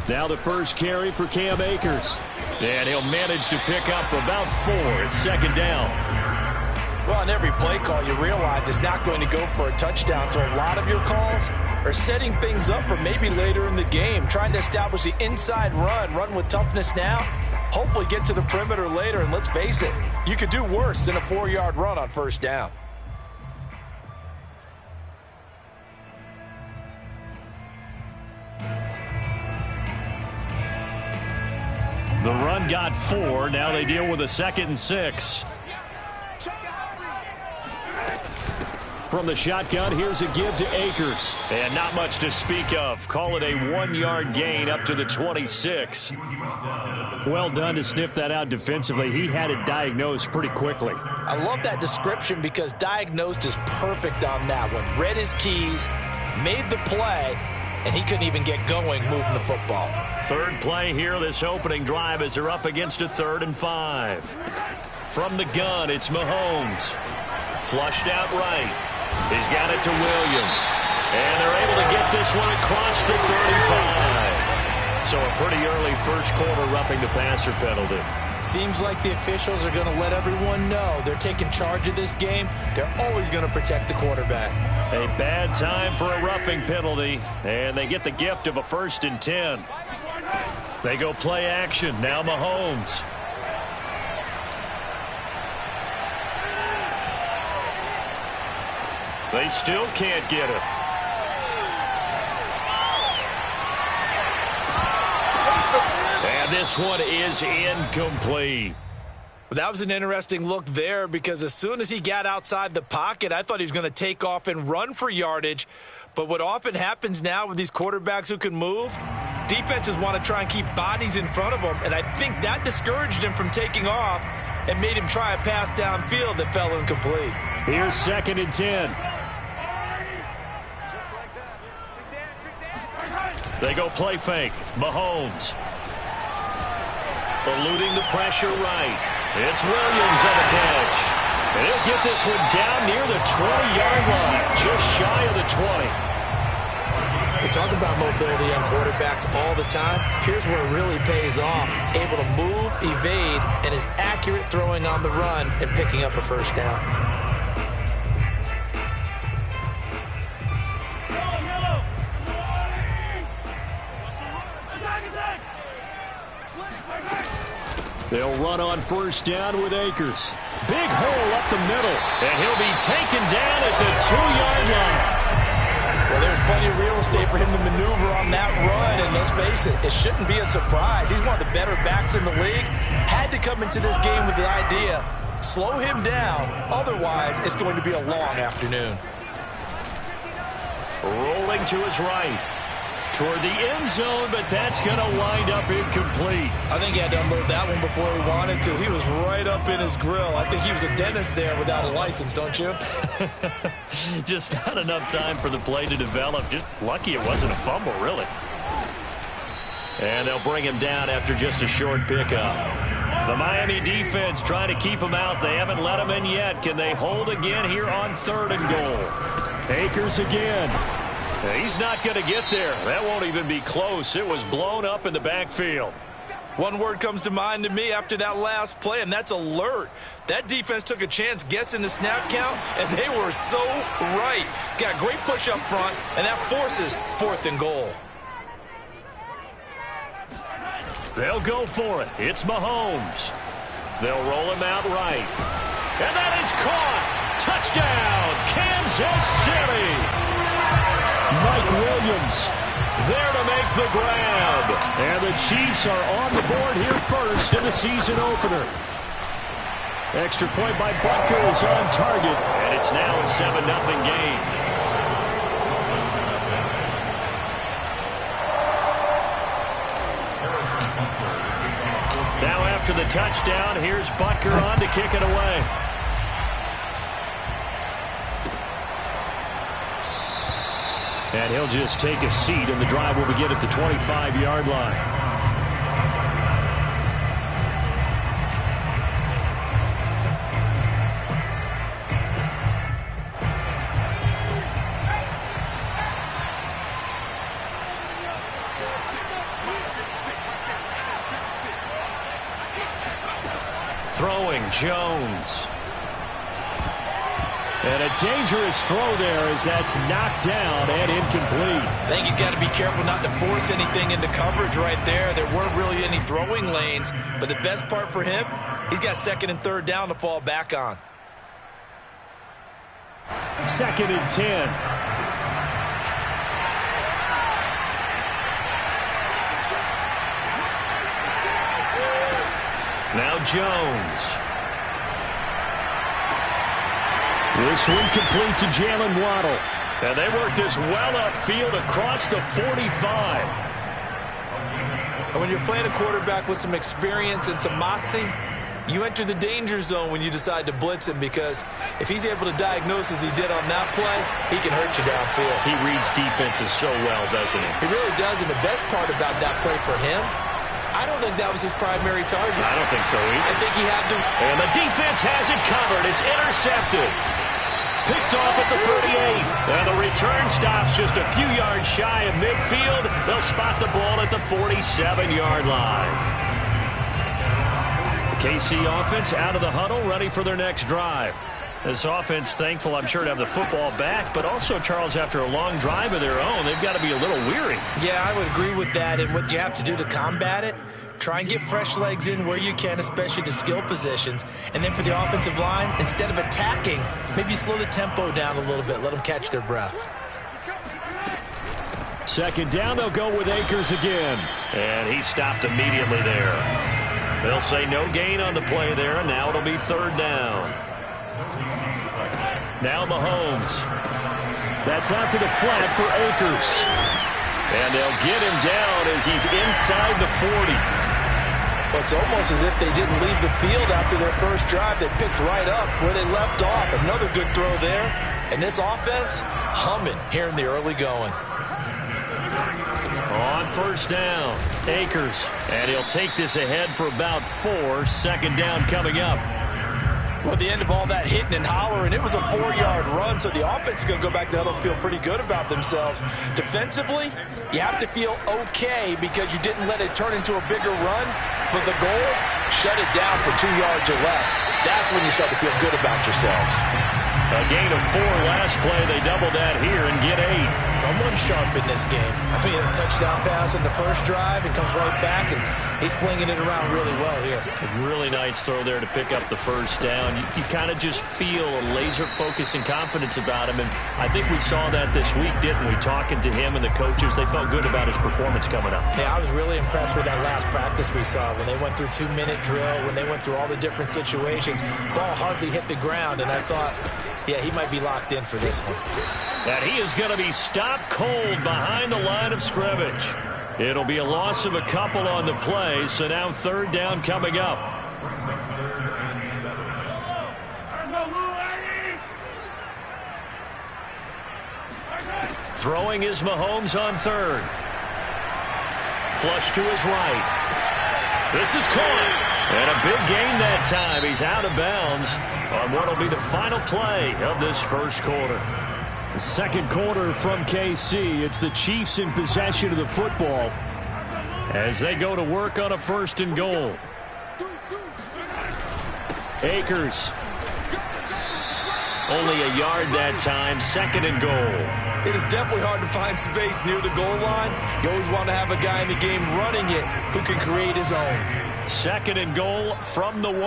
Now the first carry for Cam Akers. And he'll manage to pick up about 4. It's second down. Well, on every play call, you realize it's not going to go for a touchdown. So a lot of your calls are setting things up for maybe later in the game, trying to establish the inside run with toughness now, hopefully get to the perimeter later. And let's face it, you could do worse than a 4-yard run on first down. The run got 4. Now they deal with a 2nd and 6. From the shotgun, here's a give to Akers. And not much to speak of. Call it a 1-yard gain up to the 26. Well done to sniff that out defensively. He had it diagnosed pretty quickly. I love that description because diagnosed is perfect on that one. Read his keys, made the play, and he couldn't even get going moving the football. Third play here, this opening drive, as they're up against a 3rd and 5. From the gun, it's Mahomes. Flushed out right. He's got it to Williams. And they're able to get this one across the 35. So a pretty early first quarter roughing the passer penalty. Seems like the officials are going to let everyone know they're taking charge of this game. They're always going to protect the quarterback. A bad time for a roughing penalty, and they get the gift of a 1st and 10. They go play action. Now Mahomes. They still can't get it. And this one is incomplete. That was an interesting look there because as soon as he got outside the pocket, I thought he was going to take off and run for yardage. But what often happens now with these quarterbacks who can move, defenses want to try and keep bodies in front of them, and I think that discouraged him from taking off and made him try a pass downfield that fell incomplete. Here's 2nd and 10. They go play fake. Mahomes. Eluding the pressure right. It's Williams on the catch. And he'll get this one down near the 20-yard line, just shy of the 20. We talk about mobility on quarterbacks all the time. Here's where it really pays off. Able to move, evade, and is accurate throwing on the run and picking up a first down. They'll run on first down with Akers. Big hole up the middle, and he'll be taken down at the 2-yard line. Well, there's plenty of real estate for him to maneuver on that run, and let's face it, it shouldn't be a surprise. He's one of the better backs in the league. Had to come into this game with the idea, slow him down, otherwise it's going to be a long afternoon. Rolling to his right. Toward the end zone, but that's going to wind up incomplete. I think he had to unload that one before he wanted to. He was right up in his grill. I think he was a dentist there without a license, don't you? Just not enough time for the play to develop. Just lucky it wasn't a fumble, really. And they'll bring him down after just a short pickup. The Miami defense trying to keep him out. They haven't let him in yet. Can they hold again here on 3rd and goal? Akers again. He's not going to get there. That won't even be close. It was blown up in the backfield. One word comes to mind to me after that last play, and that's alert. That defense took a chance guessing the snap count, and they were so right. Got great push up front, and that forces 4th and goal. They'll go for it. It's Mahomes. They'll roll him out right. And that is caught. Touchdown, Kansas City. Mike Williams there to make the grab. And the Chiefs are on the board here first in the season opener. Extra point by Butker is on target. And it's now a 7-0 game. Now after the touchdown, here's Butker on to kick it away. And he'll just take a seat, and the drive will begin at the 25-yard line. throwing, Jones. And a dangerous throw there as that's knocked down and incomplete. I think he's got to be careful not to force anything into coverage right there. There weren't really any throwing lanes, but the best part for him, he's got second and third down to fall back on. 2nd and 10. Now Jones. This one complete to Jalen Waddle. And they work this well upfield across the 45. And when you're playing a quarterback with some experience and some moxie, you enter the danger zone when you decide to blitz him, because if he's able to diagnose as he did on that play, he can hurt you downfield. He reads defenses so well, doesn't he? He really does, and the best part about that play for him, I don't think that was his primary target. I don't think so either. I think he had to. And the defense has it covered. It's intercepted. Picked off at the 38. And the return stops just a few yards shy of midfield. They'll spot the ball at the 47-yard line. The KC offense out of the huddle, ready for their next drive. This offense, thankful, I'm sure, to have the football back, but also, Charles, after a long drive of their own, they've got to be a little weary. Yeah, I would agree with that, and what you have to do to combat it, try and get fresh legs in where you can, especially to skill positions. And then for the offensive line, instead of attacking, maybe slow the tempo down a little bit, let them catch their breath. 2nd down, they'll go with Akers again. And he stopped immediately there. They'll say no gain on the play there, and now it'll be 3rd down. Now Mahomes. That's out to the flat for Akers. And they'll get him down as he's inside the 40. Well, it's almost as if they didn't leave the field after their first drive. They picked right up where they left off. Another good throw there. And this offense, humming here in the early going. On 1st down, Akers. And he'll take this ahead for about 4. 2nd down coming up. Well, at the end of all that hitting and hollering, it was a 4-yard run, so the offense is going to go back to huddle and feel pretty good about themselves. Defensively, you have to feel okay because you didn't let it turn into a bigger run, but the goal, shut it down for 2 yards or less. That's when you start to feel good about yourselves. A gain of 4 last play. They double that here and get 8. Someone sharp in this game. I mean, a touchdown pass in the first drive and comes right back, and he's flinging it around really well here. A really nice throw there to pick up the 1st down. You kind of just feel a laser focus and confidence about him, and I think we saw that this week, didn't we? Talking to him and the coaches, they felt good about his performance coming up. Yeah, I was really impressed with that last practice we saw when they went through 2-minute drill, when they went through all the different situations. Ball hardly hit the ground, and I thought, yeah, he might be locked in for this one. And he is going to be stopped cold behind the line of scrimmage. It'll be a loss of a couple on the play, so now 3rd down coming up. Throwing is Mahomes on 3rd. Flush to his right. This is caught. And a big gain that time. He's out of bounds on what will be the final play of this 1st quarter. The 2nd quarter from KC. It's the Chiefs in possession of the football as they go to work on a 1st and goal. Akers. Only a yard that time. 2nd and goal. It is definitely hard to find space near the goal line. You always want to have a guy in the game running it who can create his own. 2nd and goal from the 1.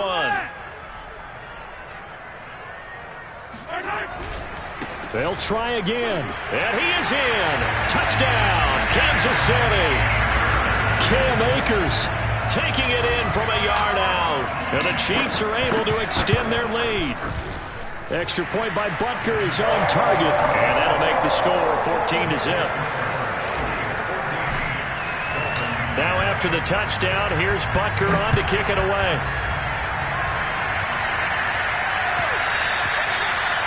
They'll try again. And he is in. Touchdown, Kansas City. Cam Akers taking it in from a yard out. And the Chiefs are able to extend their lead. Extra point by Butker is on target. And that'll make the score 14-0. Now after the touchdown, here's Butker on to kick it away.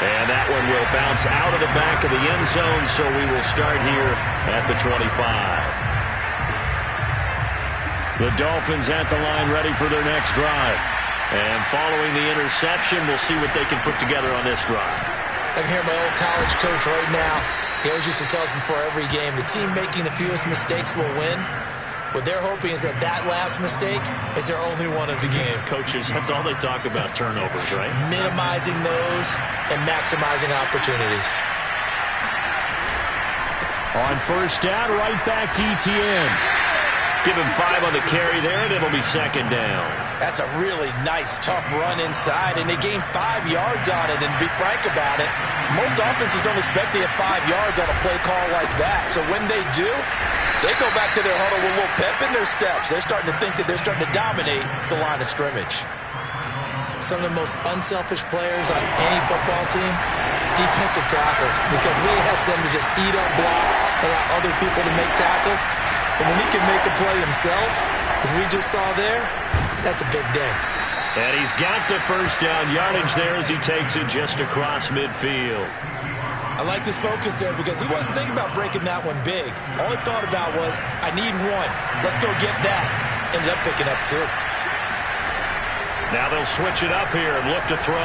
And that one will bounce out of the back of the end zone, so we will start here at the 25. The Dolphins at the line ready for their next drive. And following the interception, we'll see what they can put together on this drive. I can hear my old college coach right now. He always used to tell us before every game, the team making the fewest mistakes will win. What they're hoping is that that last mistake is their only one of the game. Coaches, that's all they talk about, turnovers, right? Minimizing those and maximizing opportunities. On first down, right back to ETN. Give him 5 on the carry there, and it'll be second down. That's a really nice, tough run inside, and they gained 5 yards on it. And to be frank about it, most offenses don't expect to get 5 yards on a play call like that. So when they do, they go back to their huddle with a little pep in their steps. They're starting to think that they're starting to dominate the line of scrimmage. Some of the most unselfish players on any football team, defensive tackles, because we ask them to just eat up blocks, allow other people to make tackles. But when he can make a play himself, as we just saw there, that's a big day. And he's got the first down yardage there as he takes it just across midfield. I like his focus there because he wasn't thinking about breaking that one big. All he thought about was, I need one. Let's go get that. Ended up picking up 2. Now they'll switch it up here and look to throw.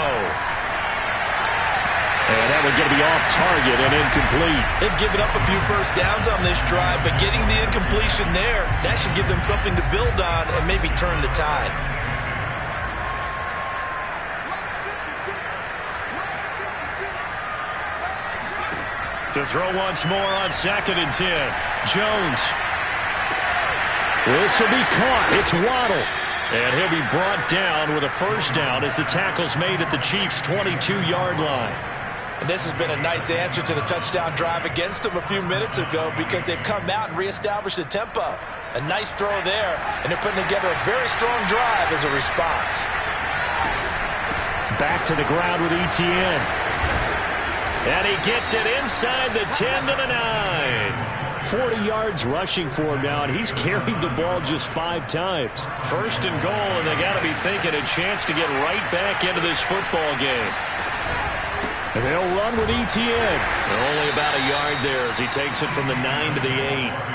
And that one's going to be off target and incomplete. They've given up a few first downs on this drive, but getting the incompletion there, that should give them something to build on and maybe turn the tide. To throw once more on 2nd and 10. Jones. This will be caught. It's Waddle. And he'll be brought down with a first down as the tackle's made at the Chiefs' 22-yard line. And this has been a nice answer to the touchdown drive against them a few minutes ago because they've come out and reestablished the tempo. A nice throw there, and they're putting together a very strong drive as a response. Back to the ground with ETN. And he gets it inside the 10 to the 9. 40 yards rushing for him now, and he's carried the ball just 5 times. First and goal, and they got to be thinking a chance to get right back into this football game. And they'll run with ETN. Only about a yard there as he takes it from the 9 to the 8.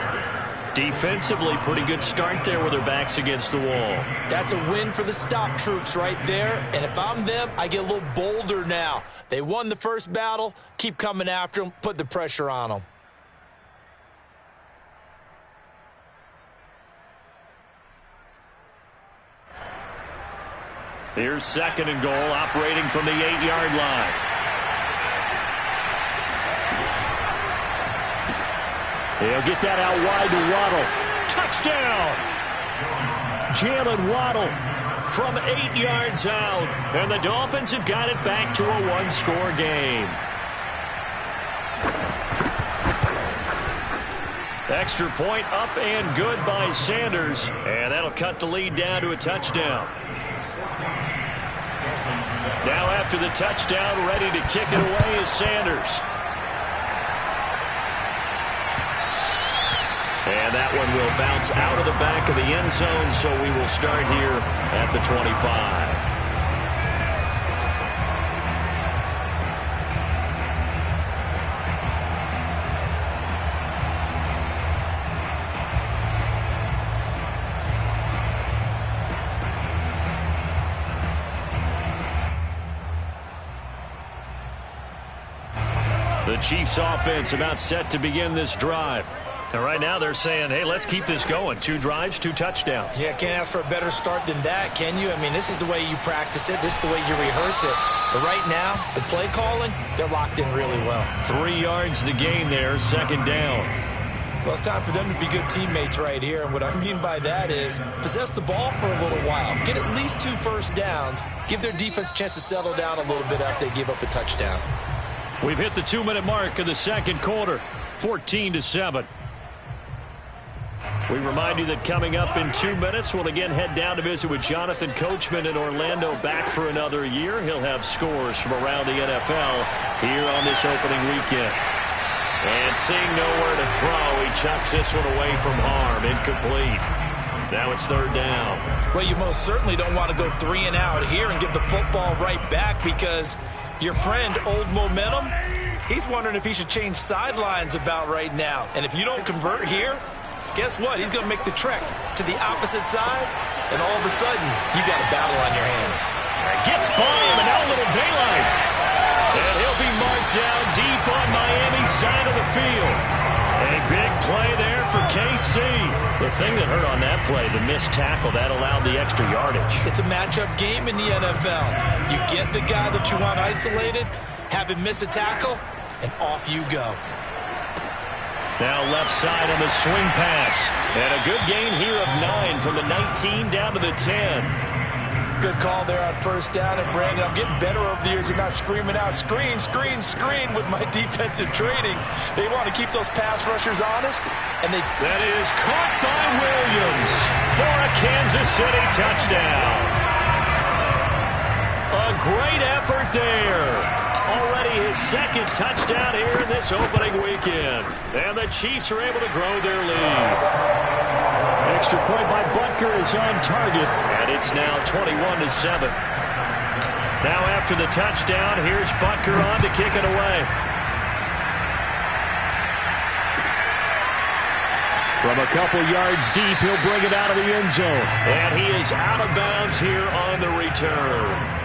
Defensively, pretty good start there with their backs against the wall. That's a win for the stop troops right there. And if I'm them, I get a little bolder now. They won the first battle. Keep coming after them. Put the pressure on them. Here's 2nd and goal, operating from the 8-yard line. He'll get that out wide to Waddle. Touchdown! Jalen Waddle from 8 yards out. And the Dolphins have got it back to a 1-score game. Extra point up and good by Sanders. And that'll cut the lead down to a touchdown. Now after the touchdown, ready to kick it away is Sanders. And that one will bounce out of the back of the end zone, so we will start here at the 25. The Chiefs offense about set to begin this drive. And right now they're saying, hey, let's keep this going. 2 drives, 2 touchdowns. Yeah, can't ask for a better start than that, can you? I mean, this is the way you practice it. This is the way you rehearse it. But right now, the play calling, they're locked in really well. 3 yards the gain there, 2nd down. Well, it's time for them to be good teammates right here. And what I mean by that is possess the ball for a little while. Get at least 2 first downs. Give their defense a chance to settle down a little bit after they give up a touchdown. We've hit the 2-minute mark of the 2nd quarter, 14-7. We remind you that coming up in 2 minutes, we'll again head down to visit with Jonathan Coachman in Orlando, back for another year. He'll have scores from around the NFL here on this opening weekend. And seeing nowhere to throw, he chucks this one away from harm. Incomplete. Now it's 3rd down. Well, you most certainly don't want to go 3 and out here and give the football right back because your friend, Old Momentum, he's wondering if he should change sidelines about right now. And if you don't convert here, guess what? He's going to make the trek to the opposite side, and all of a sudden, you got a battle on your hands. Gets by him, and now a little daylight. And he'll be marked down deep on Miami's side of the field. A big play there for KC. The thing that hurt on that play, the missed tackle, that allowed the extra yardage. It's a matchup game in the NFL. You get the guy that you want isolated, have him miss a tackle, and off you go. Now left side on the swing pass. And a good gain here of 9 from the 19 down to the 10. Good call there on first down. And, Brandon, I'm getting better over the years and not screaming out, screen, screen, screen with my defensive training. They want to keep those pass rushers honest. And that is caught by Williams for a Kansas City touchdown. A great effort there. Already his second touchdown here in this opening weekend. And the Chiefs are able to grow their lead. Extra point by Butker is on target, and it's now 21-7. Now after the touchdown, here's Butker on to kick it away. From a couple yards deep, he'll bring it out of the end zone. And he is out of bounds here on the return.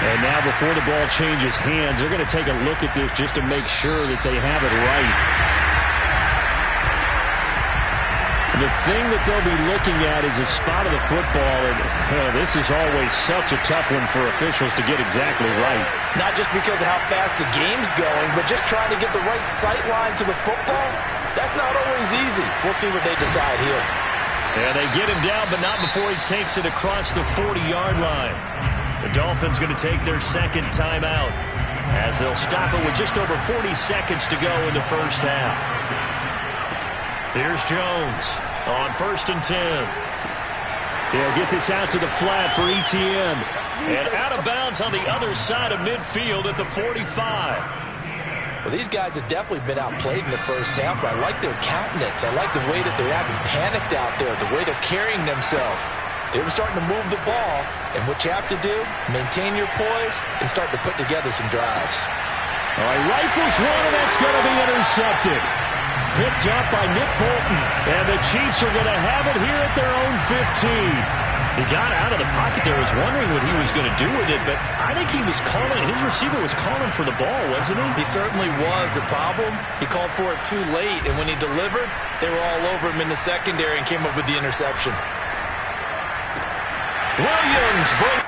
And now before the ball changes hands, they're going to take a look at this just to make sure that they have it right. The thing that they'll be looking at is a spot of the football, and this is always such a tough one for officials to get exactly right. Not just because of how fast the game's going, but just trying to get the right sight line to the football. That's not always easy. We'll see what they decide here. And they get him down, but not before he takes it across the 40-yard line. The Dolphins going to take their second timeout as they'll stop it with just over 40 seconds to go in the first half. Here's Jones on 1st and 10. He'll get this out to the flat for Etienne. And out of bounds on the other side of midfield at the 45. Well, these guys have definitely been outplayed in the first half, but I like their countenance. I like the way that they're having panicked out there, the way they're carrying themselves. They were starting to move the ball, and what you have to do, maintain your poise and start to put together some drives. All right, rifles one, and that's going to be intercepted. Picked up by Nick Bolton, and the Chiefs are going to have it here at their own 15. He got out of the pocket there, was wondering what he was going to do with it, but I think he was calling, his receiver was calling for the ball, wasn't he? He certainly was. The problem, he called for it too late, and when he delivered, they were all over him in the secondary and came up with the interception. Williams breaks.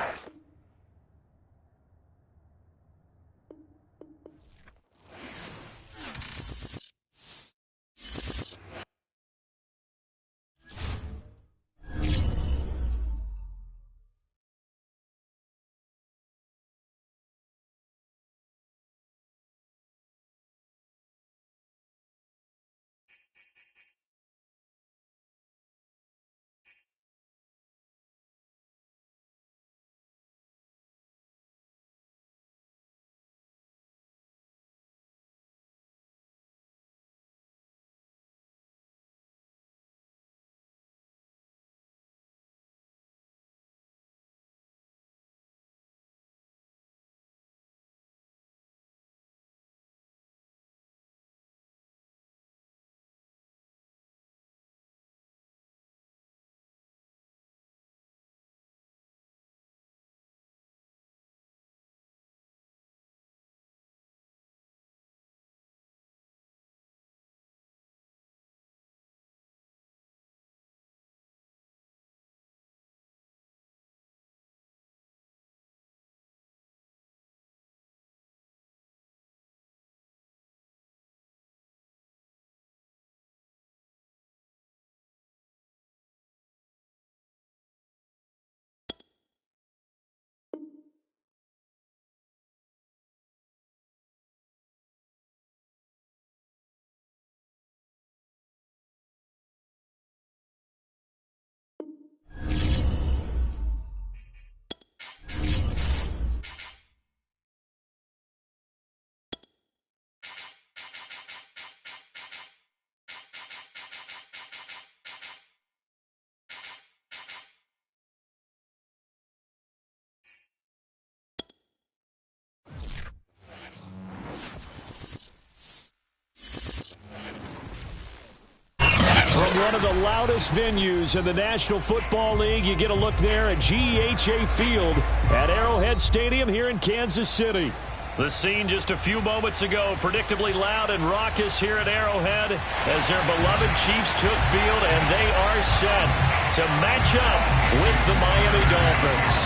From one of the loudest venues in the National Football League, you get a look there at GEHA Field at Arrowhead Stadium here in Kansas City. The scene just a few moments ago, predictably loud and raucous here at Arrowhead as their beloved Chiefs took field, and they are set to match up with the Miami Dolphins.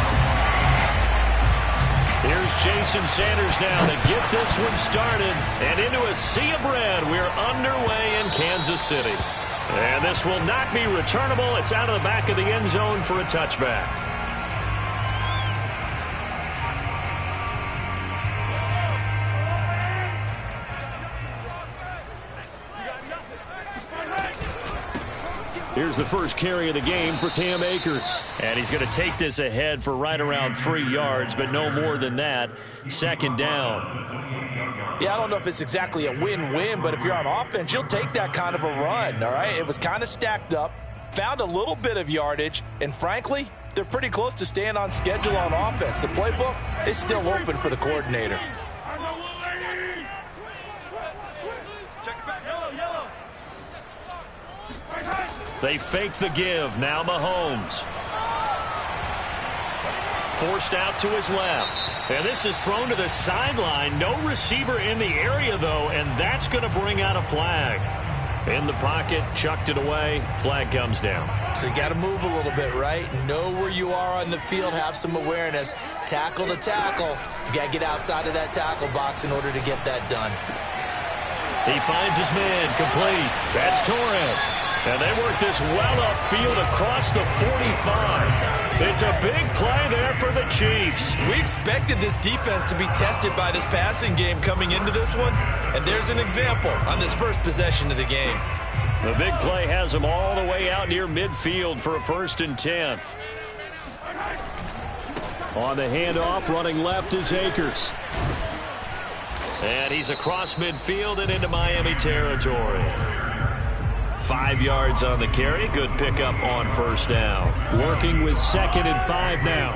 Here's Jason Sanders now to get this one started, and into a sea of red, we're underway in Kansas City. And this will not be returnable. It's out of the back of the end zone for a touchback. Here's the first carry of the game for Cam Akers. And he's going to take this ahead for right around 3 yards, but no more than that. Second down. Yeah, I don't know if it's exactly a win-win, but if you're on offense, you'll take that kind of a run, all right? It was kind of stacked up, found a little bit of yardage, and frankly, they're pretty close to staying on schedule on offense. The playbook is still open for the coordinator. They fake the give. Now Mahomes. Forced out to his left. And this is thrown to the sideline. No receiver in the area, though, and that's going to bring out a flag. In the pocket, chucked it away. Flag comes down. So you got to move a little bit, right? Know where you are on the field. Have some awareness. Tackle to tackle. You got to get outside of that tackle box in order to get that done. He finds his man. Complete. That's Torres. And they work this well upfield across the 45. It's a big play there for the Chiefs. We expected this defense to be tested by this passing game coming into this one, and there's an example on this first possession of the game. The big play has them all the way out near midfield for a 1st and 10. On the handoff, running left is Akers. And he's across midfield and into Miami territory. 5 yards on the carry. Good pickup on 1st down. Working with 2nd and 5 now.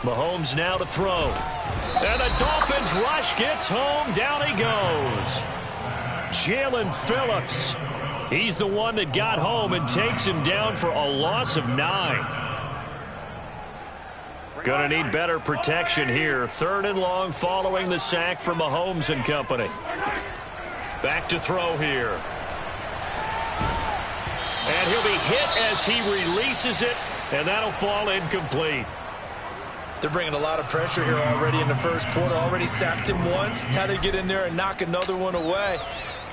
Mahomes now to throw. And the Dolphins rush gets home. Down he goes. Jalen Phillips. He's the one that got home and takes him down for a loss of 9. Going to need better protection here. 3rd and long following the sack from Mahomes and company. Back to throw here. And he'll be hit as he releases it, and that'll fall incomplete. They're bringing a lot of pressure here already in the first quarter. Already sacked him once. Had to get in there and knock another one away.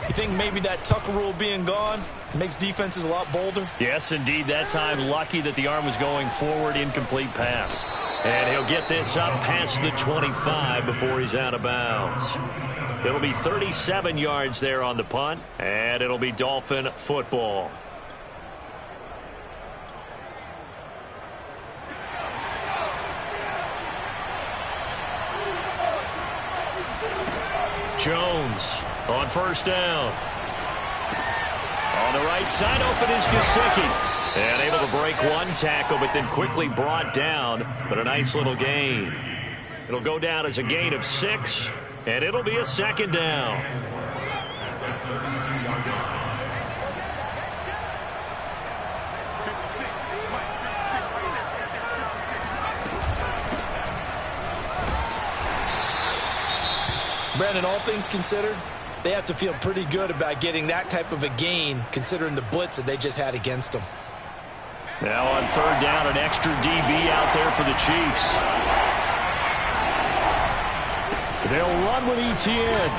You think maybe that Tucker rule being gone makes defenses a lot bolder? Yes, indeed. That time, lucky that the arm was going forward. Incomplete pass. And he'll get this up past the 25 before he's out of bounds. It'll be 37 yards there on the punt, and it'll be Dolphin football. Jones on 1st down. On the right side, open is Gesicki. And able to break one tackle, but then quickly brought down. But a nice little gain. It'll go down as a gain of 6, and it'll be a 2nd down. Brandon, all things considered, they have to feel pretty good about getting that type of a gain, considering the blitz that they just had against them. Now on 3rd down, an extra DB out there for the Chiefs. They'll run with Etienne.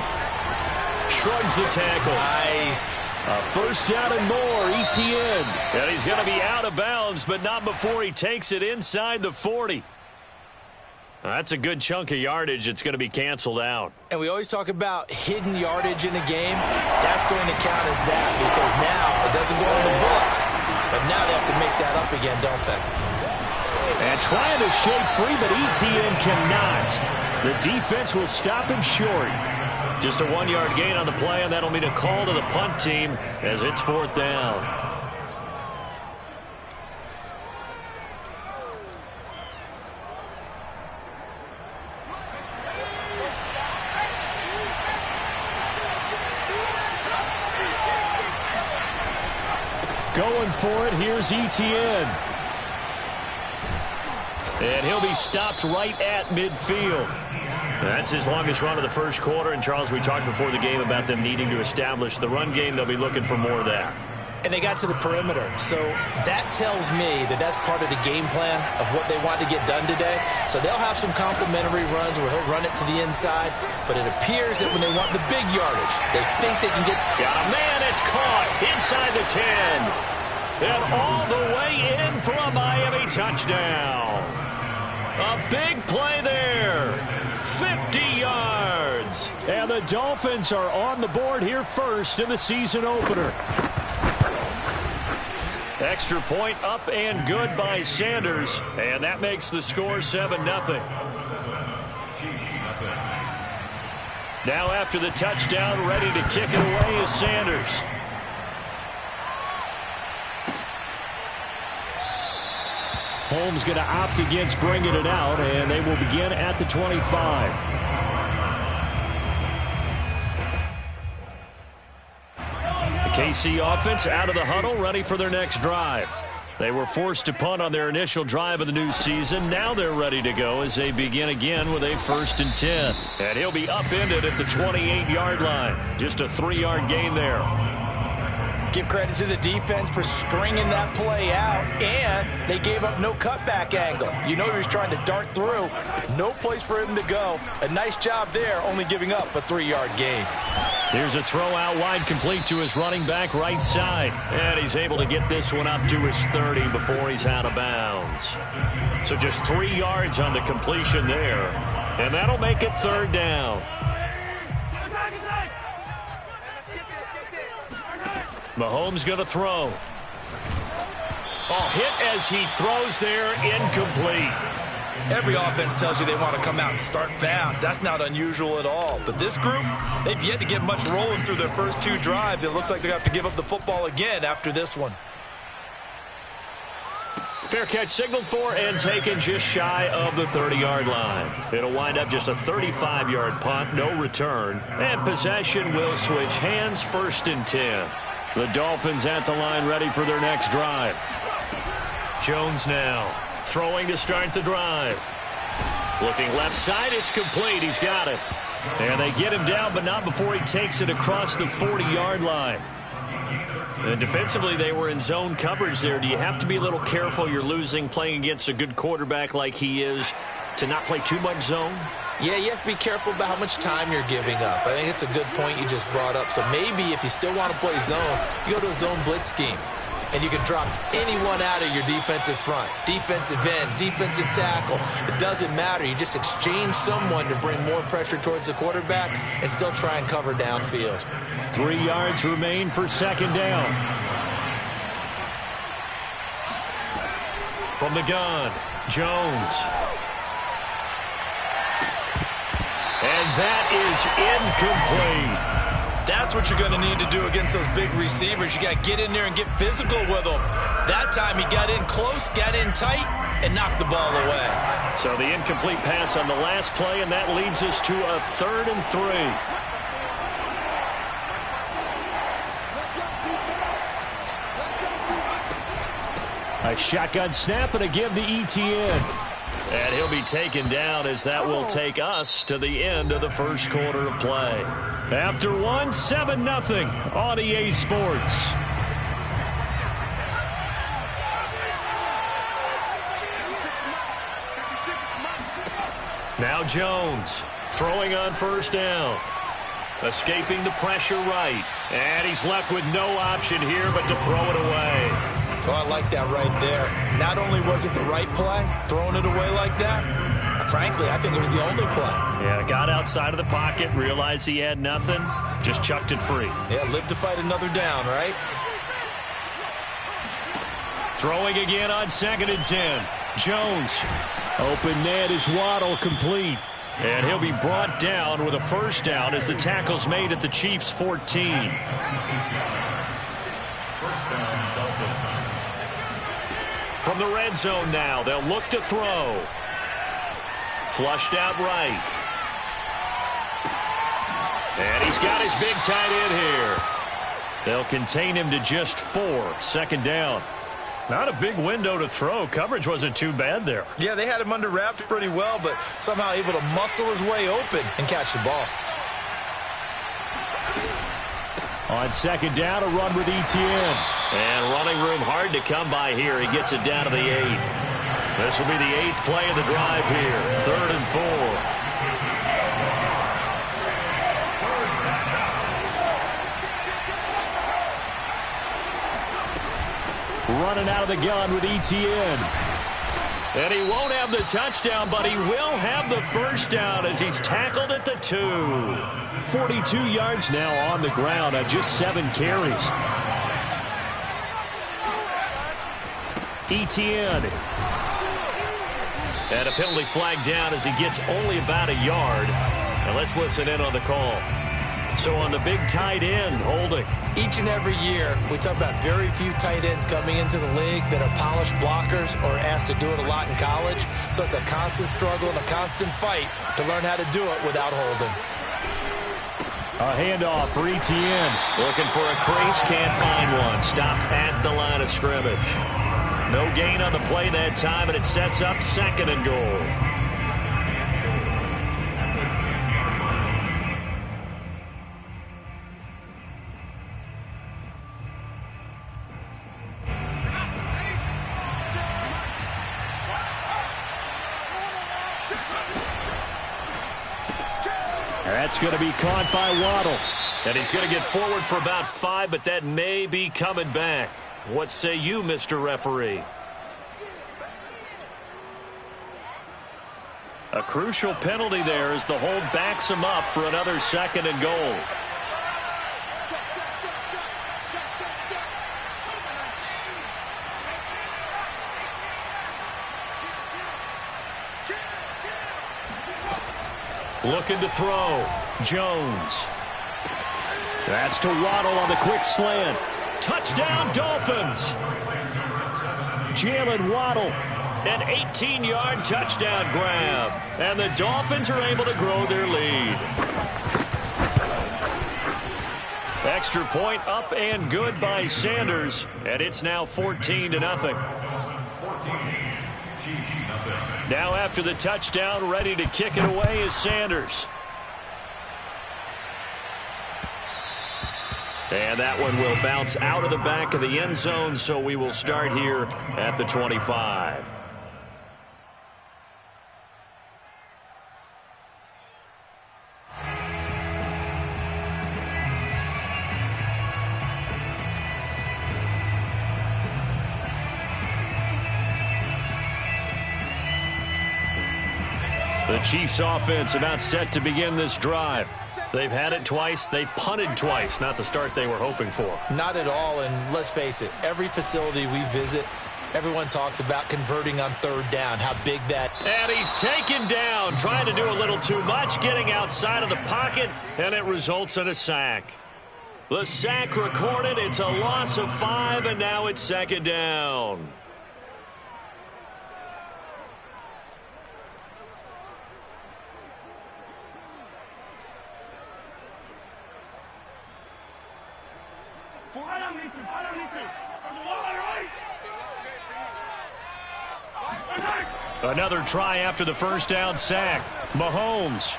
Shrugs the tackle. Nice. A 1st down and more, Etienne. And he's going to be out of bounds, but not before he takes it inside the 40. That's a good chunk of yardage. It's going to be canceled out. And we always talk about hidden yardage in a game. That's going to count as that because now it doesn't go on the books. But now they have to make that up again, don't they? And trying to shake free, but Etienne cannot. The defense will stop him short. Just a 1-yard gain on the play, and that'll mean a call to the punt team as it's 4th down. Going Going for it, here's Etienne. And he'll be stopped right at midfield. That's his longest run of the first quarter. And, Charles, we talked before the game about them needing to establish the run game. They'll be looking for more of that. And they got to the perimeter. So that tells me that that's part of the game plan of what they want to get done today. So they'll have some complimentary runs where he'll run it to the inside. But it appears that when they want the big yardage, they think they can get... Got a man, it's caught inside the 10. And all the way in for a Miami touchdown. A big play there. 50 yards. And the Dolphins are on the board here first in the season opener. Extra point up and good by Sanders. And that makes the score 7-0. Now after the touchdown, ready to kick it away is Sanders. Holmes going to opt against bringing it out, and they will begin at the 25. The KC offense out of the huddle, ready for their next drive. They were forced to punt on their initial drive of the new season. Now they're ready to go as they begin again with a 1st and 10. And he'll be upended at the 28-yard line. Just a 3-yard gain there. Give credit to the defense for stringing that play out, and they gave up no cutback angle. You know he was trying to dart through. No place for him to go. A nice job there, only giving up a 3-yard gain. Here's a throw out wide, complete to his running back right side. And he's able to get this one up to his 30 before he's out of bounds. So just 3 yards on the completion there. And that'll make it 3rd down. Mahomes going to throw. Oh, hit as he throws there, incomplete. Every offense tells you they want to come out and start fast. That's not unusual at all. But this group, they've yet to get much rolling through their first 2 drives. It looks like they're going to have to give up the football again after this one. Fair catch signaled for and taken just shy of the 30-yard line. It'll wind up just a 35-yard punt, no return. And possession will switch hands, 1st and 10. The Dolphins at the line ready for their next drive. Jones now throwing to start the drive. Looking left side, it's complete. He's got it. And they get him down, but not before he takes it across the 40-yard line. And defensively, they were in zone coverage there. Do you have to be a little careful? You're losing playing against a good quarterback like he is to not play too much zone? Yeah, you have to be careful about how much time you're giving up. I think it's a good point you just brought up. So maybe if you still want to play zone, you go to a zone blitz scheme. And you can drop anyone out of your defensive front. Defensive end, defensive tackle. It doesn't matter. You just exchange someone to bring more pressure towards the quarterback and still try and cover downfield. 3 yards remain for 2nd down. From the gun, Jones. And that is incomplete. That's what you're going to need to do against those big receivers. You got to get in there and get physical with them. That time he got in close, got in tight, and knocked the ball away. So the incomplete pass on the last play, and that leads us to a 3rd and 3. A shotgun snap and a give to Etienne. And he'll be taken down as that will take us to the end of the first quarter of play. After 1, 7-0 on EA Sports. Now Jones throwing on 1st down. Escaping the pressure right. And he's left with no option here but to throw it away. Oh, I like that right there. Not only was it the right play, throwing it away like that, frankly, I think it was the only play. Yeah, got outside of the pocket, realized he had nothing, just chucked it free. Yeah, live to fight another down, right? Throwing again on 2nd and 10. Jones. Open net is Waddle, complete. And he'll be brought down with a 1st down as the tackle's made at the Chiefs' 14. From the red zone now, they'll look to throw. Flushed out right. And he's got his big tight end here. They'll contain him to just 4. Second down. Not a big window to throw. Coverage wasn't too bad there. Yeah, they had him under wraps pretty well, but somehow able to muscle his way open and catch the ball. On second down, a run with Etienne. And running room hard to come by here. He gets it down to the 8th. This will be the 8th play of the drive here. 3rd and 4. Running out of the gun with Etienne. And he won't have the touchdown, but he will have the first down as he's tackled at the 2. 42 yards now on the ground on just 7 carries. Etienne. And a penalty flag down as he gets only about a yard. And let's listen in on the call. So on the big tight end, holding. Each and every year, we talk about very few tight ends coming into the league that are polished blockers or asked to do it a lot in college. So it's a constant struggle and a constant fight to learn how to do it without holding. A handoff for Etienne. Looking for a crease, can't find one. Stopped at the line of scrimmage. No gain on the play that time, and it sets up 2nd and goal. That's going to be caught by Waddle. And he's going to get forward for about 5, but that may be coming back. What say you, Mr. Referee? A crucial penalty there as the hold backs him up for another 2nd and goal. Looking to throw. Jones. That's to Waddle on the quick slant. Touchdown, Dolphins. Jalen Waddle. An 18-yard touchdown grab. And the Dolphins are able to grow their lead. Extra point up and good by Sanders. And it's now 14-0. Now after the touchdown, ready to kick it away is Sanders. And that one will bounce out of the back of the end zone, so we will start here at the 25. The Chiefs offense about set to begin this drive. They've had it twice. They've punted twice. Not the start they were hoping for. Not at all, and let's face it, every facility we visit, everyone talks about converting on 3rd down, how big that. And he's taken down, trying to do a little too much, getting outside of the pocket, and it results in a sack. The sack recorded. It's a loss of 5, and now it's 2nd down. Another try after the first down sack. Mahomes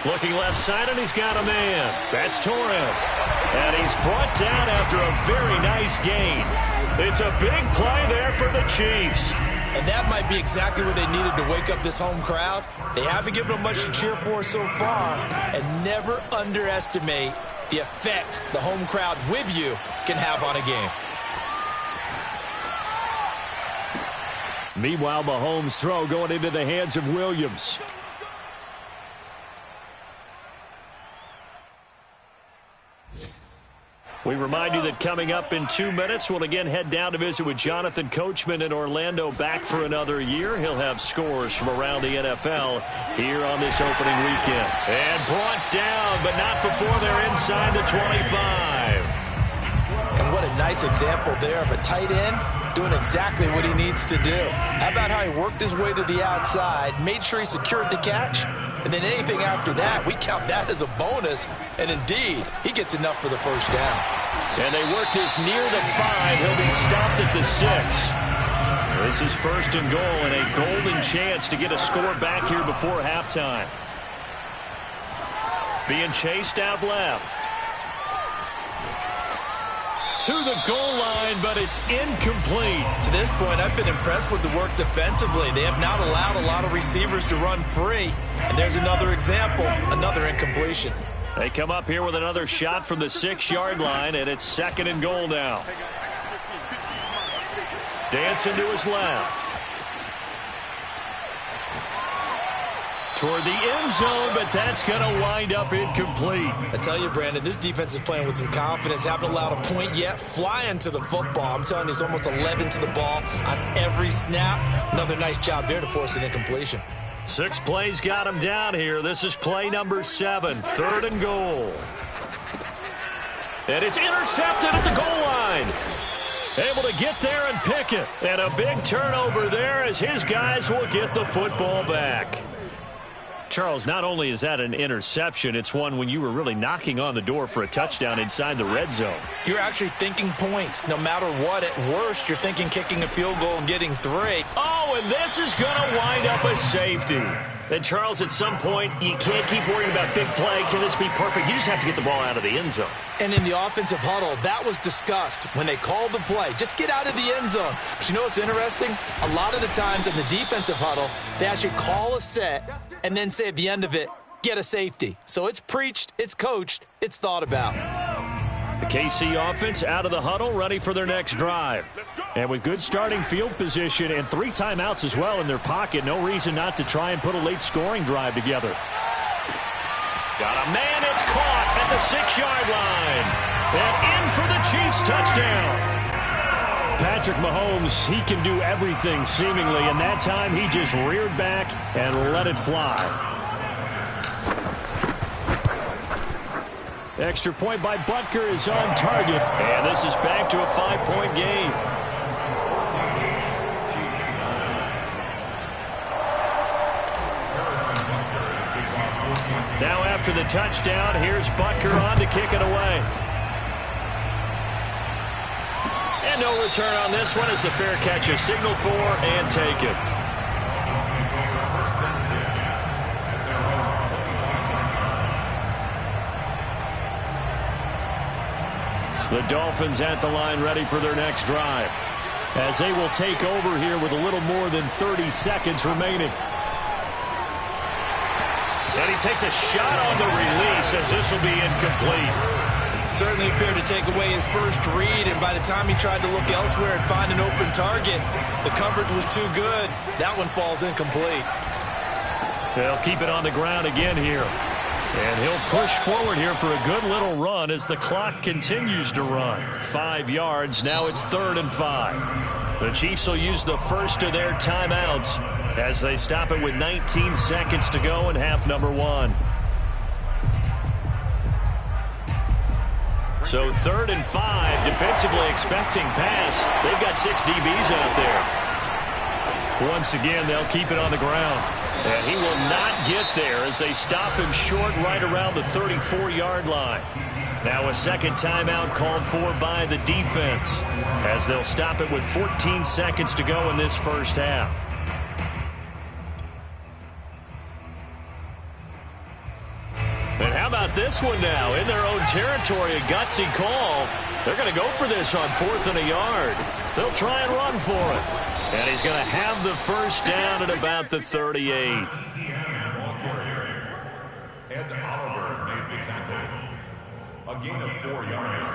looking left side, and he's got a man. That's Torres. And he's brought down after a very nice gain. It's a big play there for the Chiefs. And that might be exactly what they needed to wake up this home crowd. They haven't given them much to cheer for so far. And never underestimate the effect the home crowd with you can have on a game. Meanwhile, Mahomes' throw going into the hands of Williams. We remind you that coming up in 2 minutes, we'll again head down to visit with Jonathan Coachman in Orlando, back for another year. He'll have scores from around the NFL here on this opening weekend. And brought down, but not before they're inside the 25. And what a nice example there of a tight end doing exactly what he needs to do. How about how he worked his way to the outside, made sure he secured the catch, and then anything after that, we count that as a bonus. And indeed, he gets enough for the first down. And they work this near the 5. He'll be stopped at the 6. This is first and goal and a golden chance to get a score back here before halftime. Being chased out left. To the goal line, but it's incomplete. To this point, I've been impressed with the work defensively. They have not allowed a lot of receivers to run free. And there's another example, another incompletion. They come up here with another shot from the 6-yard line, and it's second and goal now. Dancing to his left. Toward the end zone, but that's going to wind up incomplete. I tell you, Brandon, this defense is playing with some confidence. Haven't allowed a point yet. Flying to the football. I'm telling you, it's almost 11 to the ball on every snap. Another nice job there to force an incompletion. 6 plays got him down here. This is play number 7, third and goal. And it's intercepted at the goal line. Able to get there and pick it. And a big turnover there as his guys will get the football back. Charles, not only is that an interception, it's one when you were really knocking on the door for a touchdown inside the red zone. You're actually thinking points. No matter what, at worst, you're thinking kicking a field goal and getting 3. Oh, and this is going to wind up a safety. And, Charles, at some point, you can't keep worrying about big play. Can this be perfect? You just have to get the ball out of the end zone. And in the offensive huddle, that was discussed when they called the play. Just get out of the end zone. But you know what's interesting? A lot of the times in the defensive huddle, they actually call a set and then say at the end of it, get a safety. So it's preached, it's coached, it's thought about. The KC offense out of the huddle, ready for their next drive. And with good starting field position and 3 timeouts as well in their pocket, no reason not to try and put a late scoring drive together. Got a man, it's caught at the 6-yard line. And in for the Chiefs touchdown. Patrick Mahomes, he can do everything seemingly, and that time he just reared back and let it fly. Extra point by Butker is on target, and this is back to a 5-point game. Now after the touchdown, here's Butker on to kick it away. And no return on this one as the fair catch is signaled for and taken. The Dolphins at the line ready for their next drive as they will take over here with a little more than 30 seconds remaining. And he takes a shot on the release as this will be incomplete. Certainly appeared to take away his first read, and by the time he tried to look elsewhere and find an open target, the coverage was too good. That one falls incomplete. They'll keep it on the ground again here. And he'll push forward here for a good little run as the clock continues to run. 5 yards, now it's 3rd and 5. The Chiefs will use the first of their timeouts as they stop it with 19 seconds to go in half number 1. So 3rd and 5, defensively expecting pass. They've got 6 DBs out there. Once again, they'll keep it on the ground. And he will not get there as they stop him short right around the 34-yard line. Now a second timeout called for by the defense as they'll stop it with 14 seconds to go in this first half. And how about this one now? In their own territory, a gutsy call. They're going to go for this on 4th and a yard. They'll try and run for it. And he's going to have the first down at about the 38. A gain of 4 yards.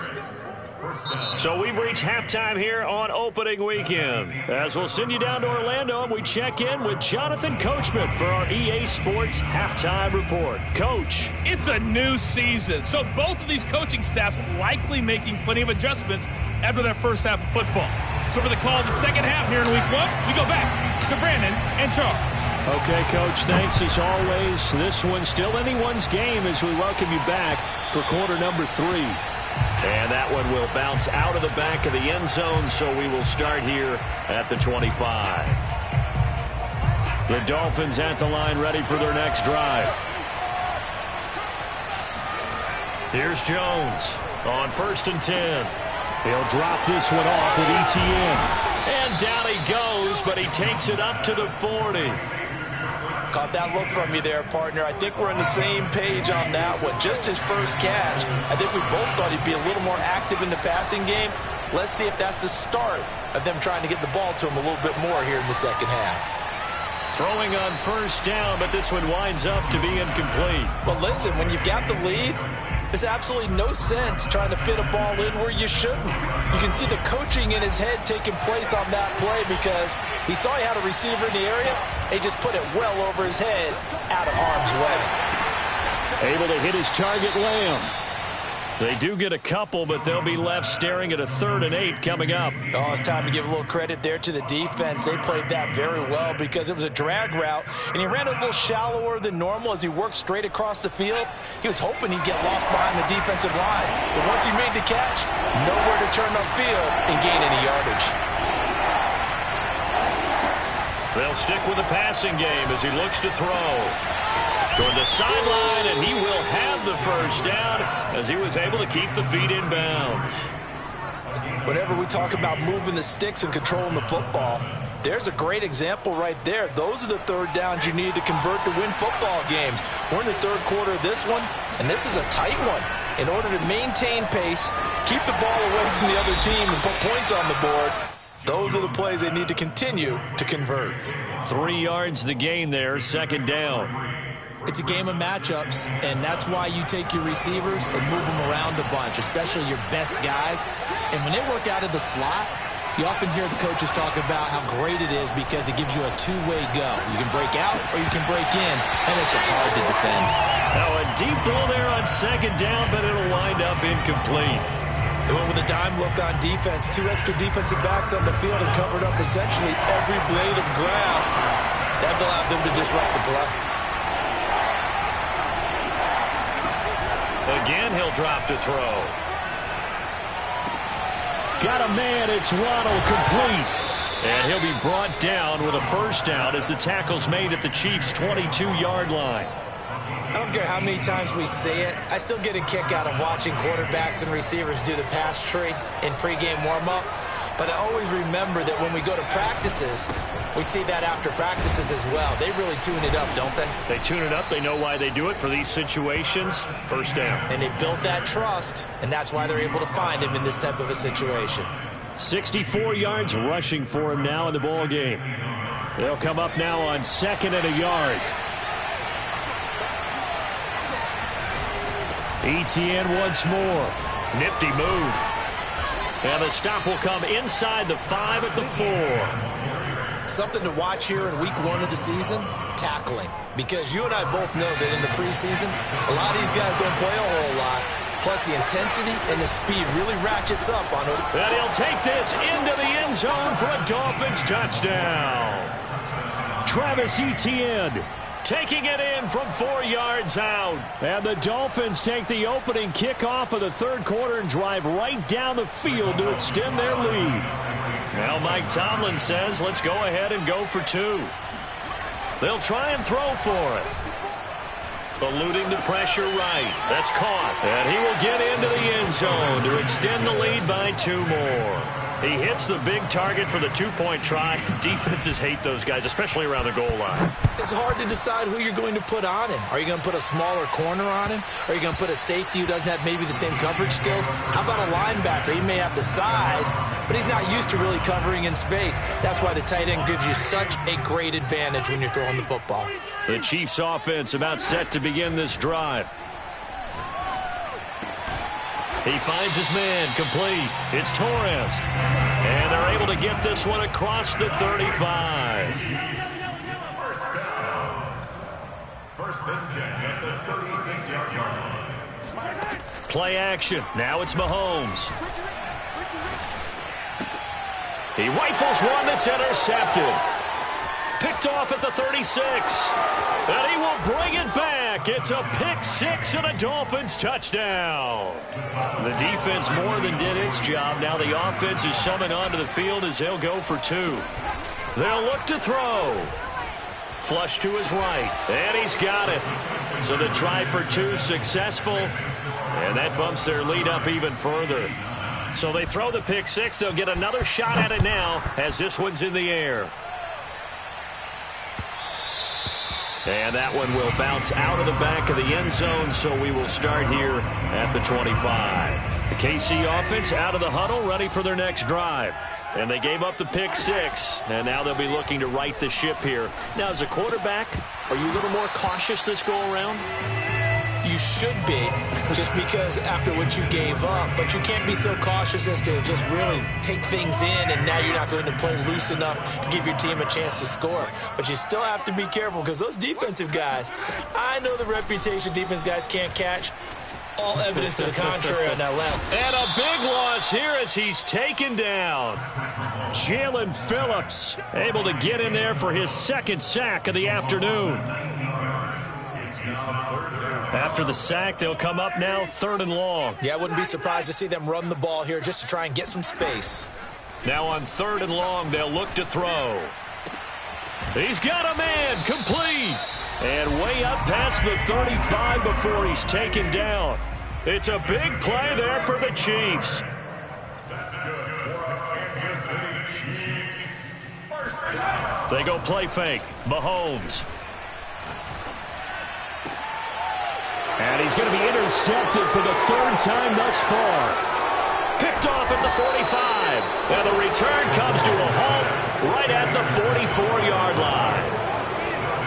So we've reached halftime here on opening weekend. As we'll send you down to Orlando, and we check in with Jonathan Coachman for our EA Sports Halftime Report. Coach. It's a new season, so both of these coaching staffs likely making plenty of adjustments after their first half of football. So for the call of the second half here in week 1, we go back to Brandon and Charles. Okay, Coach, thanks as always. This one's still anyone's game as we welcome you back for quarter number 3. And that one will bounce out of the back of the end zone, so we will start here at the 25. The Dolphins at the line, ready for their next drive. Here's Jones on 1st and 10. He'll drop this one off with ETN. And down he goes, but he takes it up to the 40. Caught that look from you there, partner. I think we're on the same page on that one. Just his first catch. I think we both thought he'd be a little more active in the passing game. Let's see if that's the start of them trying to get the ball to him a little bit more here in the second half. Throwing on 1st down, but this one winds up to be incomplete. Well, listen, when you've got the lead, there's absolutely no sense trying to fit a ball in where you shouldn't. You can see the coaching in his head taking place on that play because he saw he had a receiver in the area. He just put it well over his head, out of harm's way. Able to hit his target, Lamb. They do get a couple, but they'll be left staring at a 3rd and 8 coming up. Oh, it's time to give a little credit there to the defense. They played that very well because it was a drag route, and he ran a little shallower than normal as he worked straight across the field. He was hoping he'd get lost behind the defensive line, but once he made the catch, nowhere to turn upfield and gain any yardage. They'll stick with the passing game as he looks to throw. Toward the sideline, and he will have the 1st down as he was able to keep the feet in bounds. Whenever we talk about moving the sticks and controlling the football, there's a great example right there. Those are the 3rd downs you need to convert to win football games. We're in the 3rd quarter of this one, and this is a tight one. In order to maintain pace, keep the ball away from the other team, and put points on the board, those are the plays they need to continue to convert. 3 yards the gain there, 2nd down. It's a game of matchups, and that's why you take your receivers and move them around a bunch, especially your best guys. And when they work out of the slot, you often hear the coaches talk about how great it is because it gives you a two-way go. You can break out or you can break in. That makes it hard to defend. Now a deep ball there on 2nd down, but it'll wind up incomplete. They went with a dime look on defense. 2 extra defensive backs on the field and covered up essentially every blade of grass. That allowed them to disrupt the play. Again, he'll drop to throw. Got a man, it's Waddle, complete. And he'll be brought down with a 1st down as the tackle's made at the Chiefs' 22-yard line. I don't care how many times we say it, I still get a kick out of watching quarterbacks and receivers do the pass tree in pregame warm-up. But I always remember that when we go to practices, we see that after practices as well. They really tune it up, don't they? They tune it up. They know why they do it for these situations. 1st down. And they built that trust, and that's why they're able to find him in this type of a situation. 64 yards rushing for him now in the ball game. They'll come up now on 2nd and a yard. ETN once more. Nifty move. And the stop will come inside the 5 at the 4. Something to watch here in week 1 of the season, tackling. Because you and I both know that in the preseason, a lot of these guys don't play a whole lot. Plus the intensity and the speed really ratchets up on them. And he'll take this into the end zone for a Dolphins touchdown. Travis Etienne taking it in from 4 yards out. And the Dolphins take the opening kickoff of the 3rd quarter and drive right down the field to extend their lead. Now Mike Tomlin says, let's go ahead and go for 2. They'll try and throw for it. Eluding the pressure right. That's caught. And he will get into the end zone to extend the lead by 2 more. He hits the big target for the 2-point try. Defenses hate those guys, especially around the goal line. It's hard to decide who you're going to put on him. Are you going to put a smaller corner on him? Are you going to put a safety who doesn't have maybe the same coverage skills? How about a linebacker? He may have the size, but he's not used to really covering in space. That's why the tight end gives you such a great advantage when you're throwing the football. The Chiefs offense about set to begin this drive. He finds his man, complete. It's Torres. And they're able to get this one across the 35. First and 10 at the 36-yard line. Play action. Now it's Mahomes. He rifles one that's intercepted. Picked off at the 36. And he will bring it back back. It's a pick six and a Dolphins touchdown. The defense more than did its job. Now the offense is summoned onto the field as they'll go for two. They'll look to throw. Flush to his right, and he's got it. So the try for two successful, and that bumps their lead up even further. So they throw the pick six. They'll get another shot at it now as this one's in the air. And that one will bounce out of the back of the end zone, so we will start here at the 25. The KC offense out of the huddle, ready for their next drive. And they gave up the pick six, and now they'll be looking to right the ship here. Now, as a quarterback, are you a little more cautious this go-around? You should be, just because after what you gave up. But you can't be so cautious as to just really take things in, and now you're not going to play loose enough to give your team a chance to score. But you still have to be careful, because those defensive guys, I know the reputation defense guys can't catch. All evidence to the contrary on that left. And a big loss here as he's taken down. Jalen Phillips able to get in there for his second sack of the afternoon. After the sack, they'll come up now 3rd and long. Yeah, I wouldn't be surprised to see them run the ball here just to try and get some space. Now on 3rd and long, they'll look to throw. He's got a man, complete. And way up past the 35 before he's taken down. It's a big play there for the Chiefs. They go play fake. Mahomes. And he's going to be intercepted for the 3rd time thus far. Picked off at the 45. And the return comes to a halt right at the 44-yard line.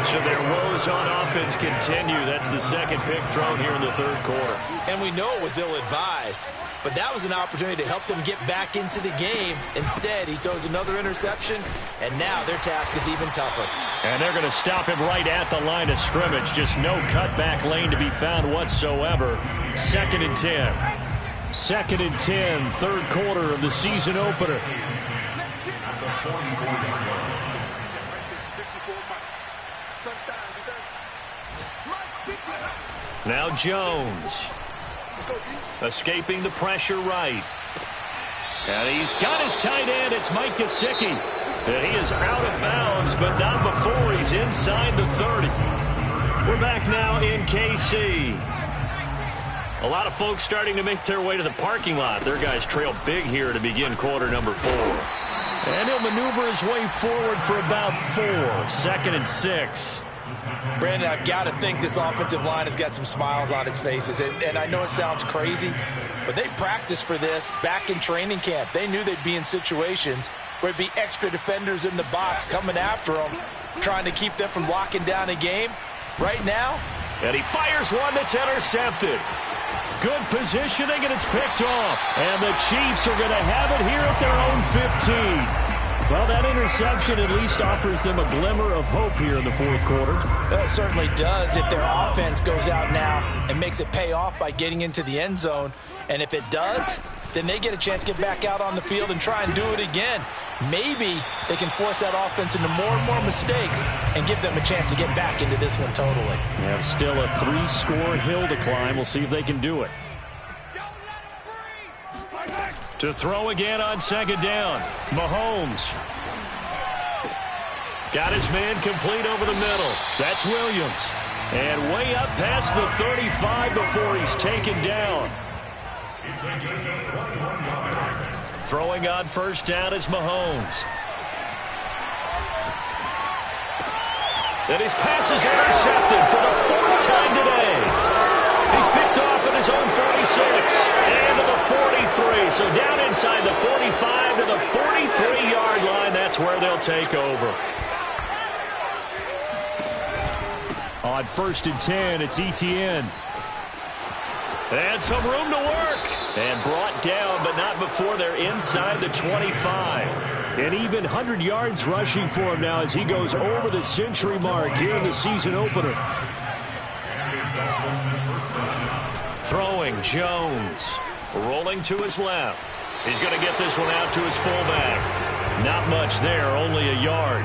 Should their woes on offense continue, that's the second pick thrown here in the 3rd quarter. And we know it was ill-advised, but that was an opportunity to help them get back into the game. Instead, he throws another interception, and now their task is even tougher. And they're going to stop him right at the line of scrimmage. Just no cutback lane to be found whatsoever. 2nd and 10. 2nd and 10, 3rd quarter of the season opener. Now Jones, escaping the pressure right. And he's got his tight end. It's Mike Gesicki. And he is out of bounds, but not before he's inside the 30. We're back now in KC. A lot of folks starting to make their way to the parking lot. Their guys trail big here to begin quarter number 4. And he'll maneuver his way forward for about 4. 2nd and 6. Brandon, I've got to think this offensive line has got some smiles on its faces. And I know it sounds crazy, but they practiced for this back in training camp. They knew they'd be in situations where it'd be extra defenders in the box coming after them, trying to keep them from locking down a game. Right now, and he fires one that's intercepted. Good positioning, and it's picked off. And the Chiefs are going to have it here at their own 15. Well, that interception at least offers them a glimmer of hope here in the 4th quarter. Well, it certainly does if their offense goes out now and makes it pay off by getting into the end zone. And if it does, then they get a chance to get back out on the field and try and do it again. Maybe they can force that offense into more and more mistakes and give them a chance to get back into this one totally. They have still a 3-score hill to climb. We'll see if they can do it. To throw again on 2nd down. Mahomes. Got his man complete over the middle. That's Williams. And way up past the 35 before he's taken down. Throwing on 1st down is Mahomes. And his pass is intercepted for the 4th time today. He's picked off at his own 46 and to the 43. So down inside the 45 to the 43-yard line. That's where they'll take over. On 1st and 10, it's Etienne. And some room to work. And brought down, but not before they're inside the 25. And even 100 yards rushing for him now as he goes over the century mark here in the season opener. Throwing, Jones. Rolling to his left. He's going to get this one out to his fullback. Not much there, only a yard.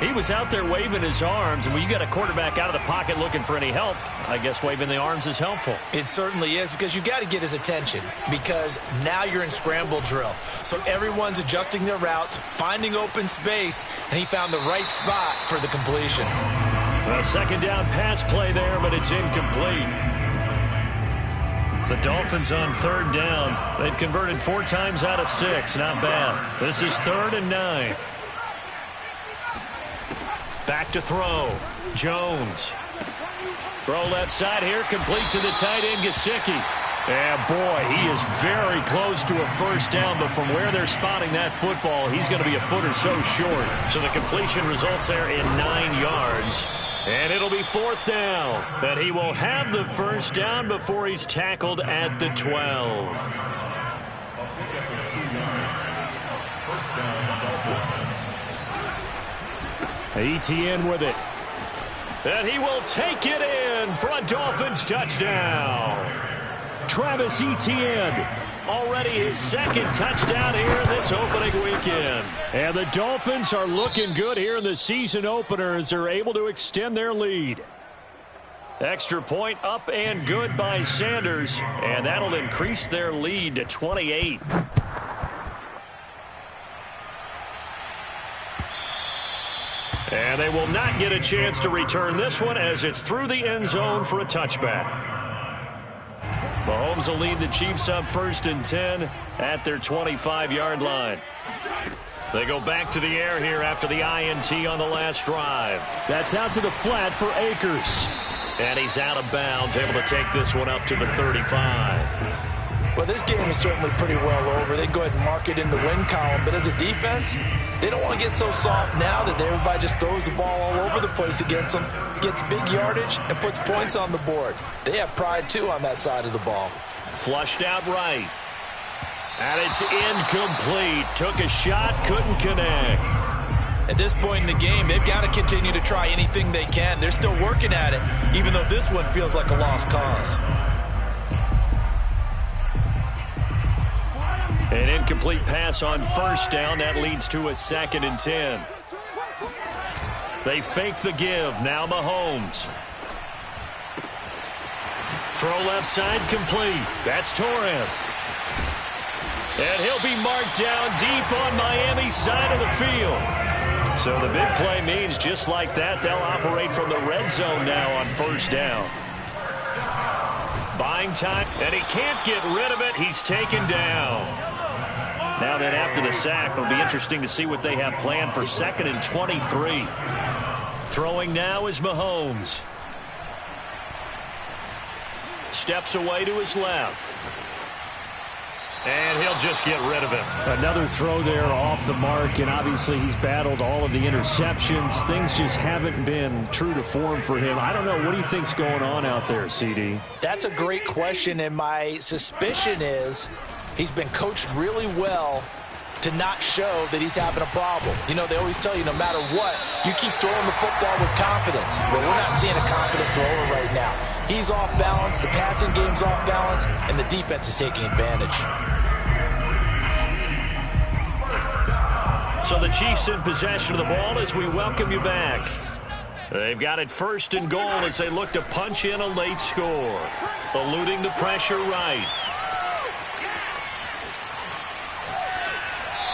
He was out there waving his arms, and when you got a quarterback out of the pocket looking for any help, I guess waving the arms is helpful. It certainly is, because you got to get his attention, because now you're in scramble drill. So everyone's adjusting their routes, finding open space, and he found the right spot for the completion. A second down pass play there, but it's incomplete. The Dolphins on third down. They've converted 4 times out of 6. Not bad. This is 3rd and 9. Back to throw. Jones. Throw left side here, complete to the tight end, Gesicki. And boy, he is very close to a first down, but from where they're spotting that football, he's going to be a foot or so short. So the completion results there in 9 yards. And it'll be 4th down that he will have the first down before he's tackled at the 12. Etienne with it. And he will take it in for a Dolphins touchdown. Travis Etienne, already his 2nd touchdown here this opening weekend. And the Dolphins are looking good here in the season opener as they're able to extend their lead. Extra point up and good by Sanders, and that'll increase their lead to 28. And they will not get a chance to return this one as it's through the end zone for a touchback. Mahomes will lead the Chiefs up 1st and 10 at their 25-yard line. They go back to the air here after the INT on the last drive. That's out to the flat for Akers. And he's out of bounds, able to take this one up to the 35. Well, this game is certainly pretty well over. They go ahead and mark it in the win column. But as a defense, they don't want to get so soft now that everybody just throws the ball all over the place against them, gets big yardage, and puts points on the board. They have pride, too, on that side of the ball. Flushed out right. And it's incomplete. Took a shot, couldn't connect. At this point in the game, they've got to continue to try anything they can. They're still working at it, even though this one feels like a lost cause. An incomplete pass on first down. That leads to a 2nd and 10. They fake the give. Now Mahomes. Throw left side complete. That's Torres. And he'll be marked down deep on Miami's side of the field. So the big play means just like that, they'll operate from the red zone now on first down. Buying time, and he can't get rid of it. He's taken down. Now then, after the sack, it'll be interesting to see what they have planned for 2nd and 23. Throwing now is Mahomes. Steps away to his left. And he'll just get rid of it. Another throw there off the mark, and obviously he's battled all of the interceptions. Things just haven't been true to form for him. I don't know. What do you think's going on out there, CD? That's a great question, and my suspicion is he's been coached really well to not show that he's having a problem. You know, they always tell you no matter what, you keep throwing the football with confidence. But we're not seeing a confident thrower right now. He's off balance, the passing game's off balance, and the defense is taking advantage. So the Chiefs in possession of the ball as we welcome you back. They've got it 1st and goal as they look to punch in a late score. Eluding the pressure right.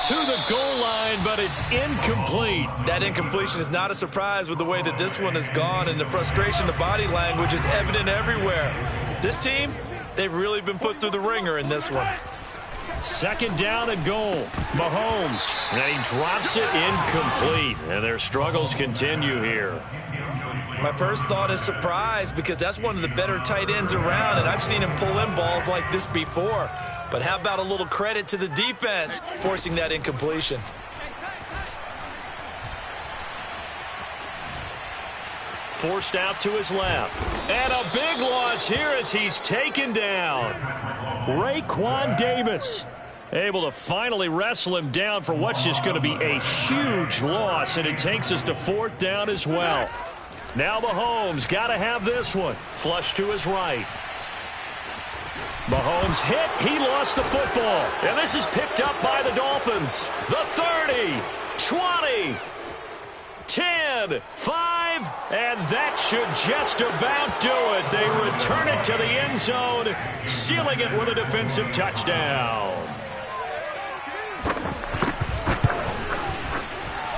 To the goal line, but it's incomplete. That incompletion is not a surprise with the way that this one has gone, and the frustration, the body language is evident everywhere. This team, they've really been put through the ringer in this one. 2nd down and goal. Mahomes, and he drops it incomplete, and their struggles continue here. My first thought is surprise, because that's one of the better tight ends around, and I've seen him pull in balls like this before. But how about a little credit to the defense forcing that incompletion? Forced out to his left. And a big loss here as he's taken down. Raekwon Davis able to finally wrestle him down for what's just going to be a huge loss, and it takes us to 4th down as well. Now Mahomes got to have this one. Flush to his right. Mahomes hit. He lost the football. And this is picked up by the Dolphins. The 30, 20, 10. 10, 5, and that should just about do it. They return it to the end zone, sealing it with a defensive touchdown.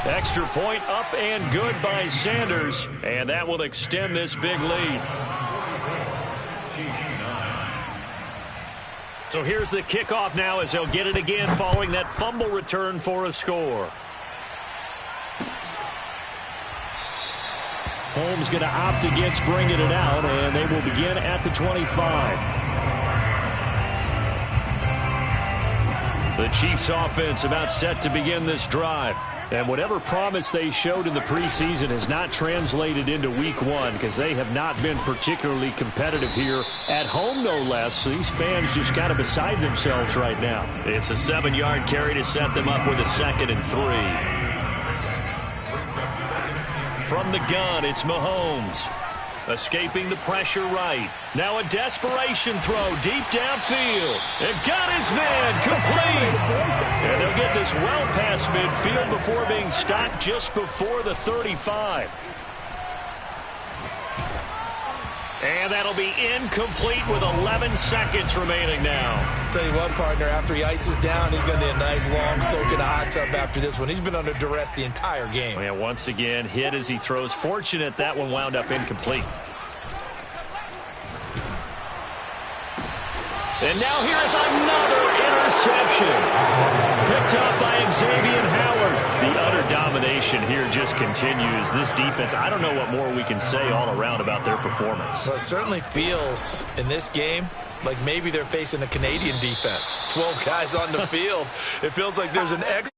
Extra point up and good by Sanders, and that will extend this big lead. So here's the kickoff now as they'll get it again following that fumble return for a score. Holmes going to opt against bringing it out, and they will begin at the 25. The Chiefs offense about set to begin this drive. And whatever promise they showed in the preseason has not translated into week one because they have not been particularly competitive here at home, no less. So these fans just kind of beside themselves right now. It's a 7-yard carry to set them up with a 2nd and 3. From the gun, it's Mahomes. Escaping the pressure right. Now a desperation throw deep downfield. And got his man complete. And they'll get this well past midfield before being stopped just before the 35. And that'll be incomplete with 11 seconds remaining now. Tell you what, partner, after he ices down, he's going to need a nice long soak in a hot tub after this one. He's been under duress the entire game. And once again, hit as he throws. Fortunate that one wound up incomplete. And now here's another interception. Picked up by Xavier Howard. The utter domination here just continues. This defense, I don't know what more we can say all around about their performance. Well, it certainly feels in this game like maybe they're facing a Canadian defense. 12 guys on the field. It feels like there's an extra.